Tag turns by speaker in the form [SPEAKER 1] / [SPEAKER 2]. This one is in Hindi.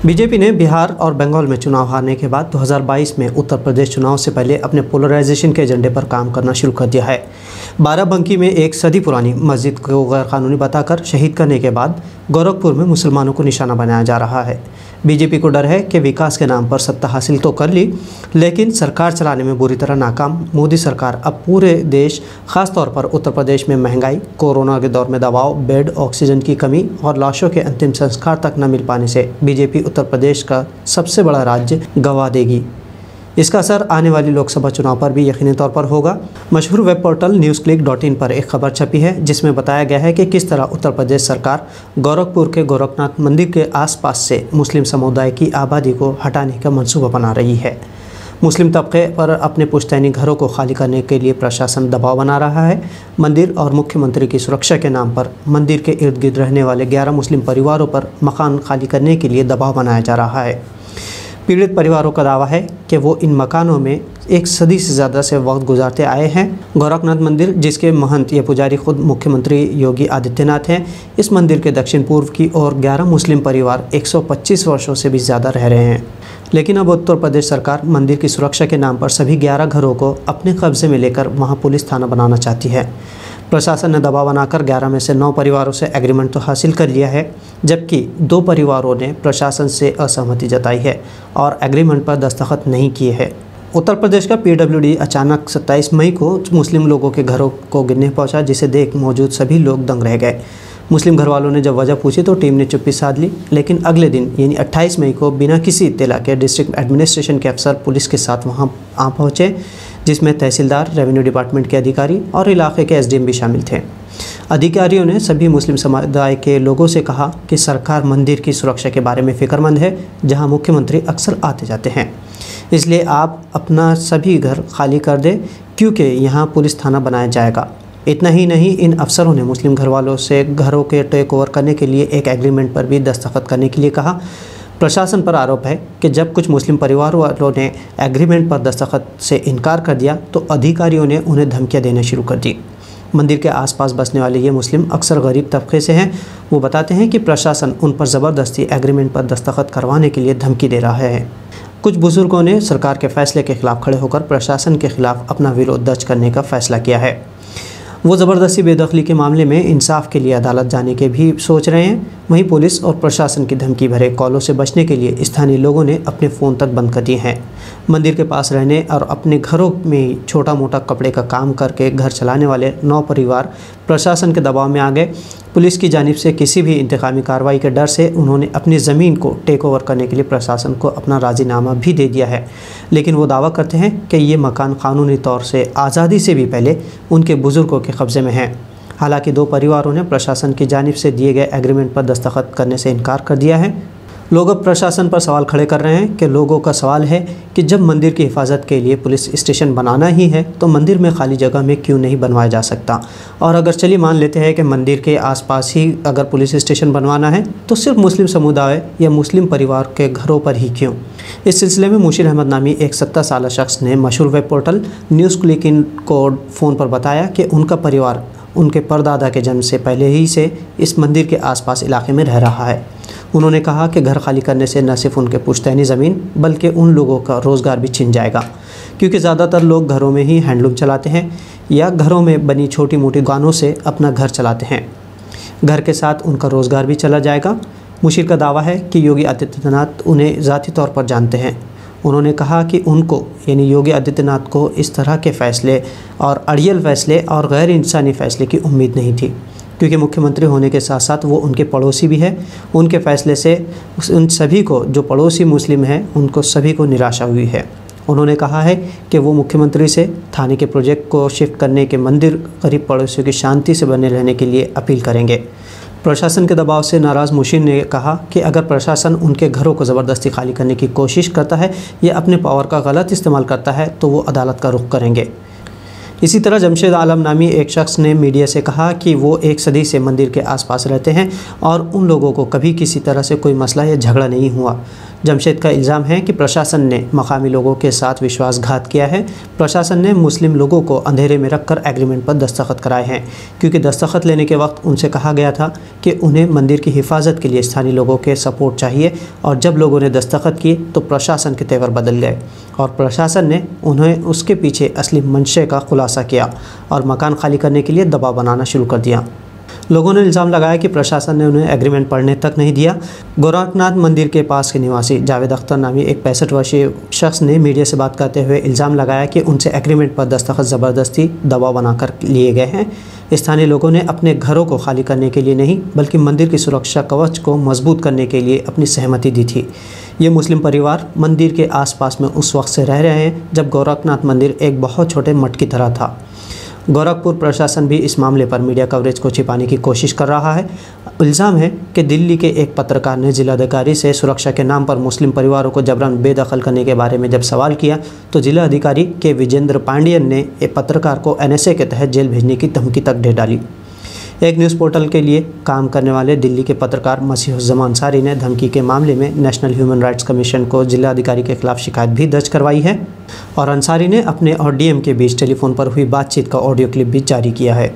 [SPEAKER 1] बीजेपी ने बिहार और बंगाल में चुनाव हारने के बाद 2022 में उत्तर प्रदेश चुनाव से पहले अपने पोलराइजेशन के एजेंडे पर काम करना शुरू कर दिया है। बाराबंकी में एक सदी पुरानी मस्जिद को गैरकानूनी बताकर शहीद करने के बाद गोरखपुर में मुसलमानों को निशाना बनाया जा रहा है। बीजेपी को डर है कि विकास के नाम पर सत्ता हासिल तो कर ली, लेकिन सरकार चलाने में बुरी तरह नाकाम मोदी सरकार अब पूरे देश, खासतौर पर उत्तर प्रदेश में महंगाई, कोरोना के दौर में दबाव, बेड, ऑक्सीजन की कमी और लाशों के अंतिम संस्कार तक न मिल पाने से बीजेपी उत्तर प्रदेश का सबसे बड़ा राज्य गंवा देगी। इसका असर आने वाली लोकसभा चुनाव पर भी यकीनी तौर पर होगा। मशहूर वेब पोर्टल newsclick.in पर एक खबर छपी है जिसमें बताया गया है कि किस तरह उत्तर प्रदेश सरकार गोरखपुर के गोरखनाथ मंदिर के आसपास से मुस्लिम समुदाय की आबादी को हटाने का मंसूबा बना रही है। मुस्लिम तबके पर अपने पुश्तैनी घरों को खाली करने के लिए प्रशासन दबाव बना रहा है। मंदिर और मुख्यमंत्री की सुरक्षा के नाम पर मंदिर के इर्द गिर्द रहने वाले 11 मुस्लिम परिवारों पर मकान खाली करने के लिए दबाव बनाया जा रहा है। पीड़ित परिवारों का दावा है कि वो इन मकानों में एक सदी से ज़्यादा से वक्त गुजारते आए हैं। गोरखनाथ मंदिर, जिसके महंत या पुजारी खुद मुख्यमंत्री योगी आदित्यनाथ हैं, इस मंदिर के दक्षिण पूर्व की ओर 11 मुस्लिम परिवार 125 वर्षों से भी ज़्यादा रह रहे हैं। लेकिन अब उत्तर प्रदेश सरकार मंदिर की सुरक्षा के नाम पर सभी 11 घरों को अपने कब्जे में लेकर वहाँ पुलिस थाना बनाना चाहती है। प्रशासन ने दबाव बनाकर 11 में से 9 परिवारों से एग्रीमेंट तो हासिल कर लिया है, जबकि 2 परिवारों ने प्रशासन से असहमति जताई है और एग्रीमेंट पर दस्तखत नहीं किए हैं। उत्तर प्रदेश का PWD अचानक 27 मई को मुस्लिम लोगों के घरों को गिरने पहुंचा, जिसे देख मौजूद सभी लोग दंग रह गए। मुस्लिम घरवालों ने जब वजह पूछी तो टीम ने चुप्पी साध ली, लेकिन अगले दिन यानी 28 मई को बिना किसी इत्तला के डिस्ट्रिक्ट एडमिनिस्ट्रेशन के अफसर पुलिस के साथ वहां आ पहुंचे, जिसमें तहसीलदार, रेवेन्यू डिपार्टमेंट के अधिकारी और इलाके के SDM भी शामिल थे। अधिकारियों ने सभी मुस्लिम समुदाय के लोगों से कहा कि सरकार मंदिर की सुरक्षा के बारे में फ़िक्रमंद है, जहां मुख्यमंत्री अक्सर आते जाते हैं, इसलिए आप अपना सभी घर खाली कर दें क्योंकि यहाँ पुलिस थाना बनाया जाएगा। इतना ही नहीं, इन अफसरों ने मुस्लिम घर वालों से घरों के टेक ओवर करने के लिए एक एग्रीमेंट पर भी दस्तखत करने के लिए कहा। प्रशासन पर आरोप है कि जब कुछ मुस्लिम परिवार वालों ने एग्रीमेंट पर दस्तखत से इनकार कर दिया तो अधिकारियों ने उन्हें धमकियां देना शुरू कर दी। मंदिर के आसपास बसने वाले ये मुस्लिम अक्सर गरीब तबके से हैं। वो बताते हैं कि प्रशासन उन पर ज़बरदस्ती एग्रीमेंट पर दस्तखत करवाने के लिए धमकी दे रहा है। कुछ बुजुर्गों ने सरकार के फैसले के खिलाफ खड़े होकर प्रशासन के खिलाफ अपना विरोध दर्ज करने का फैसला किया है। वो ज़बरदस्ती बेदखली के मामले में इंसाफ के लिए अदालत जाने के भी सोच रहे हैं। वहीं पुलिस और प्रशासन की धमकी भरे कॉलों से बचने के लिए स्थानीय लोगों ने अपने फ़ोन तक बंद कर दिए हैं। मंदिर के पास रहने और अपने घरों में छोटा मोटा कपड़े का काम करके घर चलाने वाले 9 परिवार प्रशासन के दबाव में आ गए। पुलिस की जानिब से किसी भी इंतकामी कार्रवाई के डर से उन्होंने अपनी ज़मीन को टेक ओवर करने के लिए प्रशासन को अपना राज़ीनामा भी दे दिया है, लेकिन वो दावा करते हैं कि ये मकान कानूनी तौर से आज़ादी से भी पहले उनके बुज़ुर्गों के कब्ज़े में है। हालांकि 2 परिवारों ने प्रशासन की जानिब से दिए गए एग्रीमेंट पर दस्तखत करने से इनकार कर दिया है। लोग अब प्रशासन पर सवाल खड़े कर रहे हैं कि लोगों का सवाल है कि जब मंदिर की हिफाजत के लिए पुलिस स्टेशन बनाना ही है तो मंदिर में खाली जगह में क्यों नहीं बनवाया जा सकता। और अगर चलिए मान लेते हैं कि मंदिर के आसपास ही अगर पुलिस स्टेशन बनवाना है तो सिर्फ मुस्लिम समुदाय या मुस्लिम परिवार के घरों पर ही क्यों। इस सिलसिले में मुशीर अहमद नामी एक 17 साल शख्स ने मशहूर वेब पोर्टल newsclick को फ़ोन पर बताया कि उनका परिवार उनके परदादा के जन्म से पहले ही से इस मंदिर के आसपास इलाके में रह रहा है। उन्होंने कहा कि घर खाली करने से न सिर्फ उनके पुश्तैनी ज़मीन बल्कि उन लोगों का रोज़गार भी छिन जाएगा, क्योंकि ज़्यादातर लोग घरों में ही हैंडलूम चलाते हैं या घरों में बनी छोटी मोटी दुकानों से अपना घर चलाते हैं। घर के साथ उनका रोज़गार भी चला जाएगा। मुशीर का दावा है कि योगी आदित्यनाथ उन्हें ज़ाती तौर पर जानते हैं। उन्होंने कहा कि उनको यानी योगी आदित्यनाथ को इस तरह के फ़ैसले और अड़ियल फ़ैसले और गैर इंसानी फ़ैसले की उम्मीद नहीं थी, क्योंकि मुख्यमंत्री होने के साथ साथ वो उनके पड़ोसी भी हैं। उनके फ़ैसले से उन सभी को, जो पड़ोसी मुस्लिम हैं, उनको सभी को निराशा हुई है। उन्होंने कहा है कि वो मुख्यमंत्री से थाने के प्रोजेक्ट को शिफ्ट करने के मंदिर गरीब पड़ोसियों की शांति से बने रहने के लिए अपील करेंगे। प्रशासन के दबाव से नाराज़ मुशीर ने कहा कि अगर प्रशासन उनके घरों को ज़बरदस्ती खाली करने की कोशिश करता है या अपने पावर का गलत इस्तेमाल करता है तो वो अदालत का रुख करेंगे। इसी तरह जमशेद आलम नामी एक शख्स ने मीडिया से कहा कि वो 1 सदी से मंदिर के आसपास रहते हैं और उन लोगों को कभी किसी तरह से कोई मसला या झगड़ा नहीं हुआ। जमशेद का इल्ज़ाम है कि प्रशासन ने मकामी लोगों के साथ विश्वासघात किया है। प्रशासन ने मुस्लिम लोगों को अंधेरे में रखकर एग्रीमेंट पर दस्तखत कराए हैं, क्योंकि दस्तखत लेने के वक्त उनसे कहा गया था कि उन्हें मंदिर की हिफाजत के लिए स्थानीय लोगों के सपोर्ट चाहिए, और जब लोगों ने दस्तखत किए तो प्रशासन के तेवर बदल गए और प्रशासन ने उन्हें उसके पीछे असली मंशे का खुलासा किया और मकान खाली करने के लिए दबाव बनाना शुरू कर दिया। लोगों ने इल्ज़ाम लगाया कि प्रशासन ने उन्हें एग्रीमेंट पढ़ने तक नहीं दिया। गोरखनाथ मंदिर के पास के निवासी जावेद अख्तर नामी एक 65 वर्षीय शख्स ने मीडिया से बात करते हुए इल्ज़ाम लगाया कि उनसे एग्रीमेंट पर दस्तखत ज़बरदस्ती दबाव बनाकर लिए गए हैं। स्थानीय लोगों ने अपने घरों को खाली करने के लिए नहीं, बल्कि मंदिर की सुरक्षा कवच को मजबूत करने के लिए अपनी सहमति दी थी। ये मुस्लिम परिवार मंदिर के आसपास में उस वक्त से रह रहे हैं जब गोरखनाथ मंदिर एक बहुत छोटे मठ की तरह था। गोरखपुर प्रशासन भी इस मामले पर मीडिया कवरेज को छिपाने की कोशिश कर रहा है। इल्ज़ाम है कि दिल्ली के एक पत्रकार ने जिलाधिकारी से सुरक्षा के नाम पर मुस्लिम परिवारों को जबरन बेदखल करने के बारे में जब सवाल किया तो जिला अधिकारी के विजेंद्र पांडियन ने एक पत्रकार को NSA के तहत जेल भेजने की धमकी तक दे डाली। एक न्यूज़ पोर्टल के लिए काम करने वाले दिल्ली के पत्रकार मसीहुज़्ज़मान अंसारी ने धमकी के मामले में नेशनल ह्यूमन राइट्स कमीशन को जिलाधिकारी के खिलाफ शिकायत भी दर्ज करवाई है और अंसारी ने अपने और DM के बीच टेलीफोन पर हुई बातचीत का ऑडियो क्लिप भी जारी किया है।